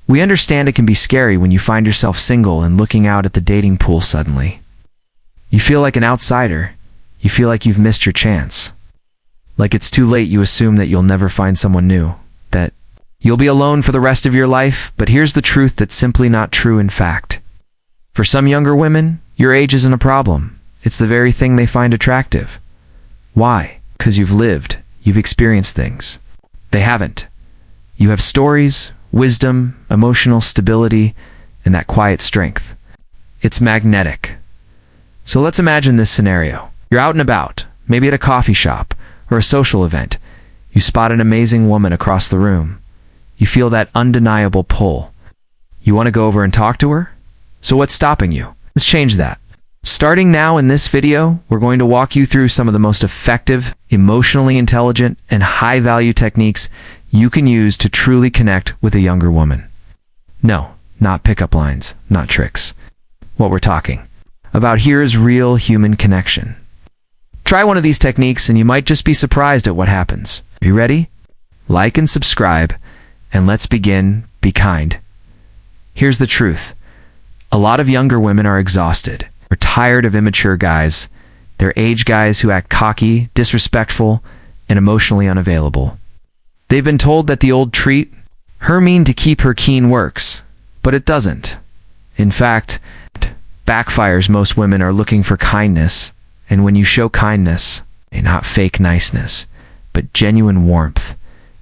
We understand it can be scary when you find yourself single and looking out at the dating pool suddenly. You feel like an outsider. You feel like you've missed your chance. Like it's too late. You assume that you'll never find someone new, that you'll be alone for the rest of your life. But here's the truth that's simply not true in fact. For some younger women, your age isn't a problem. It's the very thing they find attractive. Why? Because you've lived, you've experienced things. They haven't. You have stories, wisdom, emotional stability, and that quiet strength. It's magnetic. So let's imagine this scenario. You're out and about, maybe at a coffee shop or a social event. You spot an amazing woman across the room. You feel that undeniable pull. You want to go over and talk to her? So what's stopping you? Let's change that. Starting now in this video, we're going to walk you through some of the most effective, emotionally intelligent, and high-value techniques you can use to truly connect with a younger woman. No, not pickup lines, not tricks. What we're talking about here is real human connection. Try one of these techniques and you might just be surprised at what happens. Are you ready? Like and subscribe, and let's begin. Be kind. Here's the truth. A lot of younger women are exhausted. They're tired of immature guys. They're age guys who act cocky, disrespectful, and emotionally unavailable. They've been told that the old treat, her mean to keep her keen works, but it doesn't. In fact, it backfires. Most women are looking for kindness, and when you show kindness, and not fake niceness, but genuine warmth,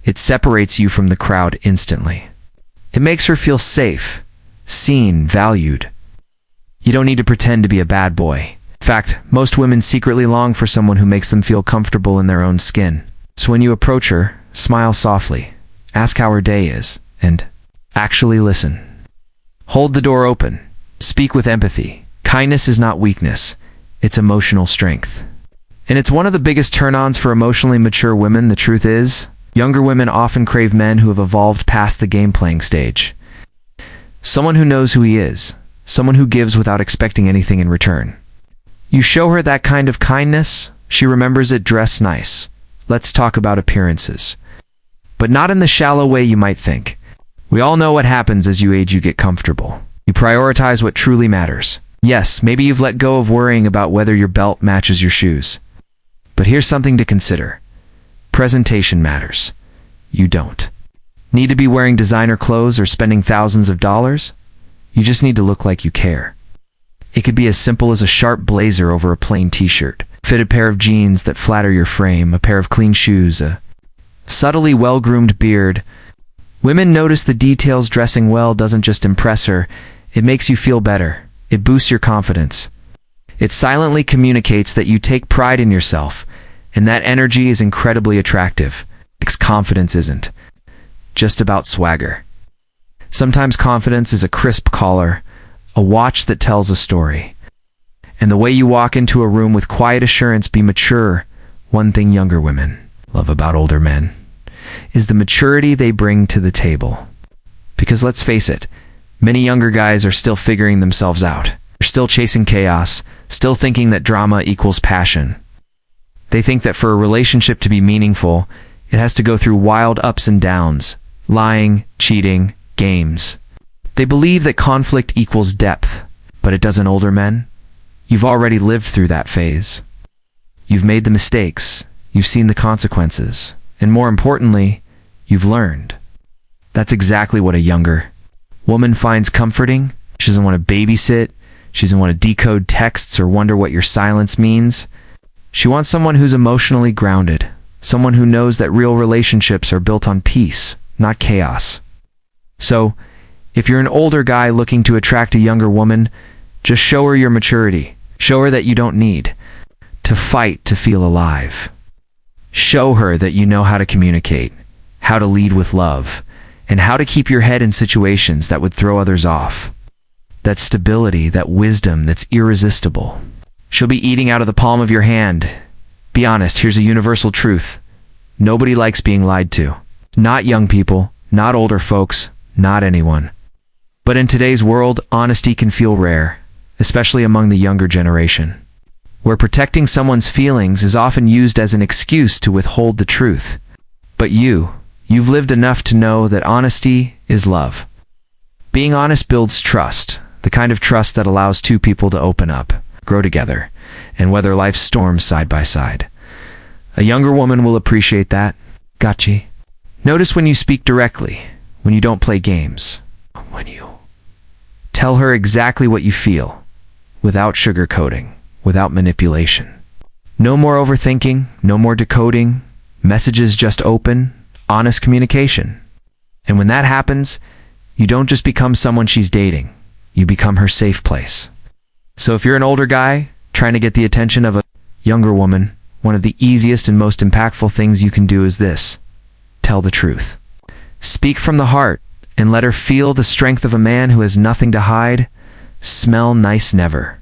it separates you from the crowd instantly. It makes her feel safe, seen, valued. You don't need to pretend to be a bad boy. In fact, most women secretly long for someone who makes them feel comfortable in their own skin. So when you approach her, smile softly, ask how her day is, and actually listen. Hold the door open. Speak with empathy. Kindness is not weakness. It's emotional strength. And it's one of the biggest turn-ons for emotionally mature women. The truth is, younger women often crave men who have evolved past the game-playing stage. Someone who knows who he is. Someone who gives without expecting anything in return. You show her that kind of kindness, she remembers it. Dress nice. Let's talk about appearances. But not in the shallow way you might think. We all know what happens as you age. You get comfortable. You prioritize what truly matters. Yes, maybe you've let go of worrying about whether your belt matches your shoes. But here's something to consider. Presentation matters. You don't need to be wearing designer clothes or spending thousands of dollars. You just need to look like you care. It could be as simple as a sharp blazer over a plain t-shirt, fitted pair of jeans that flatter your frame, a pair of clean shoes, a subtly well-groomed beard. Women notice the details. Dressing well doesn't just impress her, it makes you feel better. It boosts your confidence. It silently communicates that you take pride in yourself, and that energy is incredibly attractive. Because confidence isn't just about swagger. Sometimes confidence is a crisp collar, a watch that tells a story. And the way you walk into a room with quiet assurance. Be mature. One thing younger women love about older men is the maturity they bring to the table. Because let's face it, many younger guys are still figuring themselves out. They're still chasing chaos, still thinking that drama equals passion. They think that for a relationship to be meaningful, it has to go through wild ups and downs, lying, cheating, games. They believe that conflict equals depth, but it doesn't. Older men, you've already lived through that phase. You've made the mistakes, you've seen the consequences, and more importantly, you've learned. That's exactly what a younger woman finds comforting. She doesn't want to babysit, she doesn't want to decode texts or wonder what your silence means. She wants someone who's emotionally grounded, someone who knows that real relationships are built on peace, not chaos. So, if you're an older guy looking to attract a younger woman, just show her your maturity. Show her that you don't need to fight to feel alive. Show her that you know how to communicate, how to lead with love, and how to keep your head in situations that would throw others off. That stability, that wisdom that's irresistible. She'll be eating out of the palm of your hand. Be honest, here's a universal truth. Nobody likes being lied to. Not young people, not older folks, not anyone. But in today's world, honesty can feel rare, especially among the younger generation, where protecting someone's feelings is often used as an excuse to withhold the truth. But you've lived enough to know that honesty is love. Being honest builds trust, the kind of trust that allows two people to open up, grow together, and weather life's storms side by side. A younger woman will appreciate that. Gotcha. Notice when you speak directly, when you don't play games, when you tell her exactly what you feel, without sugarcoating, without manipulation. No more overthinking, no more decoding, messages just open, honest communication. And when that happens, you don't just become someone she's dating, you become her safe place. So if you're an older guy trying to get the attention of a younger woman, one of the easiest and most impactful things you can do is this: tell the truth. Speak from the heart and let her feel the strength of a man who has nothing to hide. Smell nice never.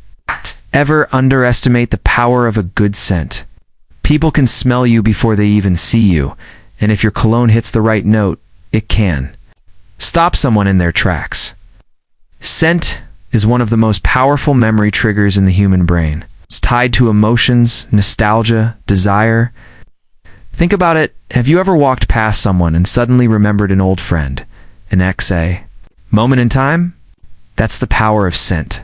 Ever underestimate the power of a good scent. People can smell you before they even see you, and if your cologne hits the right note, it can stop someone in their tracks. Scent is one of the most powerful memory triggers in the human brain. It's tied to emotions, nostalgia, desire. Think about it. Have you ever walked past someone and suddenly remembered an old friend, an ex, a moment in time? That's the power of scent.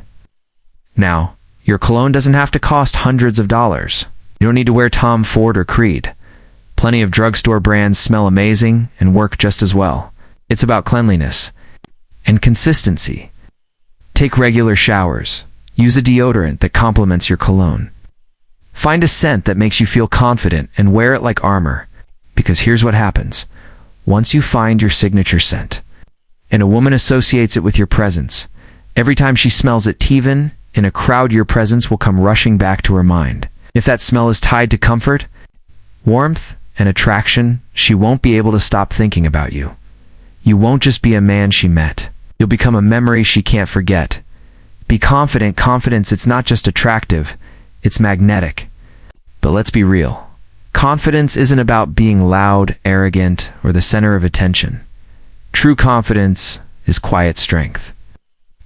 Now, your cologne doesn't have to cost hundreds of dollars. You don't need to wear Tom Ford or Creed. Plenty of drugstore brands smell amazing and work just as well. It's about cleanliness and consistency. Take regular showers. Use a deodorant that complements your cologne. Find a scent that makes you feel confident and wear it like armor. Because here's what happens. Once you find your signature scent, and a woman associates it with your presence, every time she smells it, even in a crowd, your presence will come rushing back to her mind. If that smell is tied to comfort, warmth, and attraction, she won't be able to stop thinking about you. You won't just be a man she met. You'll become a memory she can't forget. Be confident. Confidence, it's not just attractive, it's magnetic. But let's be real. Confidence isn't about being loud, arrogant, or the center of attention. True confidence is quiet strength.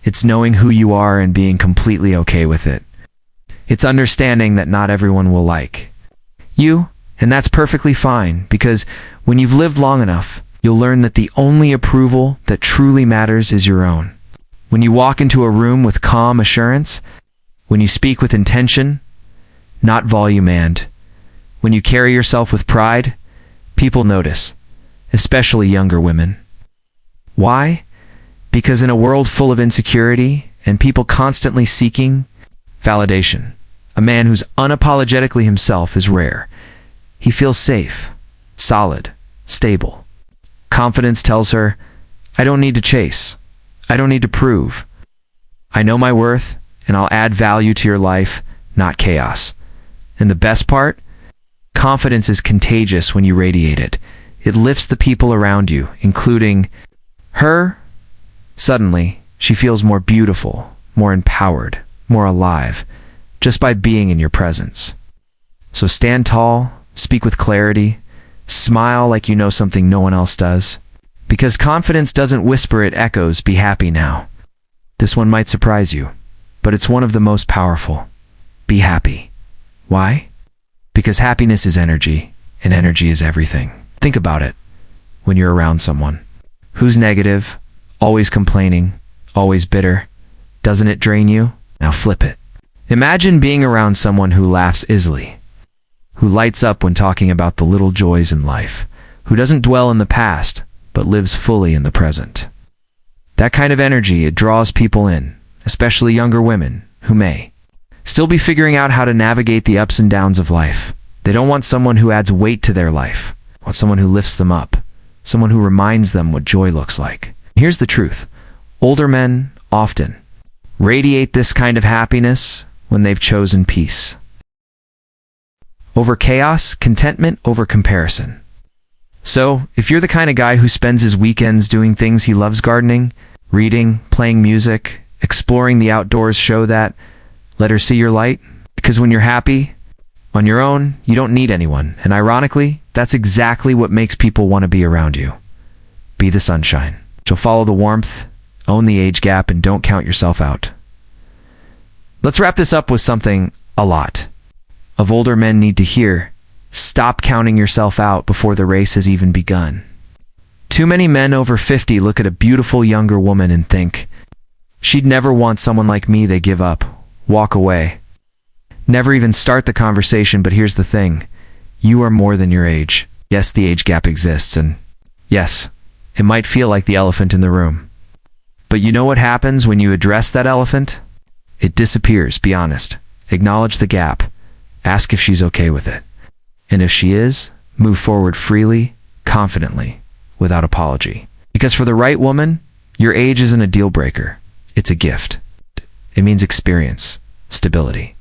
It's knowing who you are and being completely okay with it. It's understanding that not everyone will like you, and that's perfectly fine, because when you've lived long enough, you'll learn that the only approval that truly matters is your own. When you walk into a room with calm assurance, when you speak with intention, not volume, and when you carry yourself with pride, people notice, especially younger women. Why? Because in a world full of insecurity and people constantly seeking validation, a man who's unapologetically himself is rare. He feels safe, solid, stable. Confidence tells her, I don't need to chase. I don't need to prove. I know my worth, and I'll add value to your life, not chaos. And the best part? Confidence is contagious when you radiate it. It lifts the people around you, including her. Suddenly, she feels more beautiful, more empowered, more alive, just by being in your presence. So stand tall, speak with clarity, smile like you know something no one else does. Because confidence doesn't whisper, it echoes. Be happy now. This one might surprise you, but it's one of the most powerful. Be happy. Why? Because happiness is energy, and energy is everything. Think about it when you're around someone who's negative, always complaining, always bitter. Doesn't it drain you? Now flip it. Imagine being around someone who laughs easily, who lights up when talking about the little joys in life, who doesn't dwell in the past, but lives fully in the present. That kind of energy, it draws people in, especially younger women, who may still be figuring out how to navigate the ups and downs of life. They don't want someone who adds weight to their life. They want someone who lifts them up, someone who reminds them what joy looks like. Here's the truth. Older men often radiate this kind of happiness when they've chosen peace over chaos, contentment over comparison. So, if you're the kind of guy who spends his weekends doing things he loves, gardening, reading, playing music, exploring the outdoors, show that. Let her see your light. Because when you're happy on your own, you don't need anyone. And ironically, that's exactly what makes people want to be around you. Be the sunshine. So follow the warmth, own the age gap, and don't count yourself out. Let's wrap this up with something a lot of older men need to hear. Stop counting yourself out before the race has even begun. Too many men over 50 look at a beautiful younger woman and think, she'd never want someone like me. They give up, walk away. Never even start the conversation. But here's the thing. You are more than your age. Yes, the age gap exists, and yes, it might feel like the elephant in the room. But you know what happens when you address that elephant? It disappears. Be honest. Acknowledge the gap. Ask if she's okay with it. And if she is, move forward freely, confidently, without apology. Because for the right woman, your age isn't a deal breaker. It's a gift. It means experience, stability,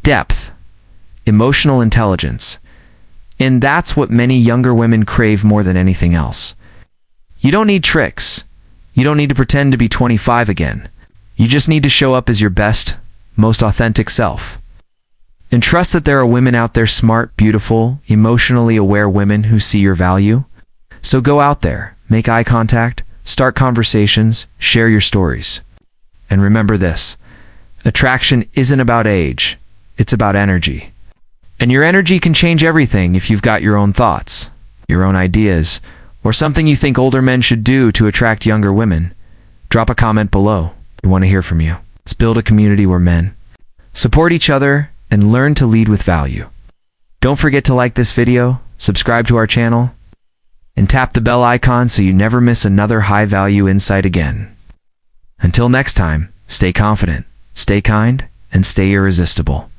depth, emotional intelligence. And that's what many younger women crave more than anything else. You don't need tricks. You don't need to pretend to be 25 again. You just need to show up as your best, most authentic self. And trust that there are women out there, smart, beautiful, emotionally aware women who see your value. So go out there, make eye contact, start conversations, share your stories. And remember this, attraction isn't about age, it's about energy. And your energy can change everything if you've got your own thoughts, your own ideas, or something you think older men should do to attract younger women. Drop a comment below. We want to hear from you. Let's build a community where men support each other and learn to lead with value. Don't forget to like this video, subscribe to our channel, and tap the bell icon so you never miss another high-value insight again. Until next time, stay confident, stay kind, and stay irresistible.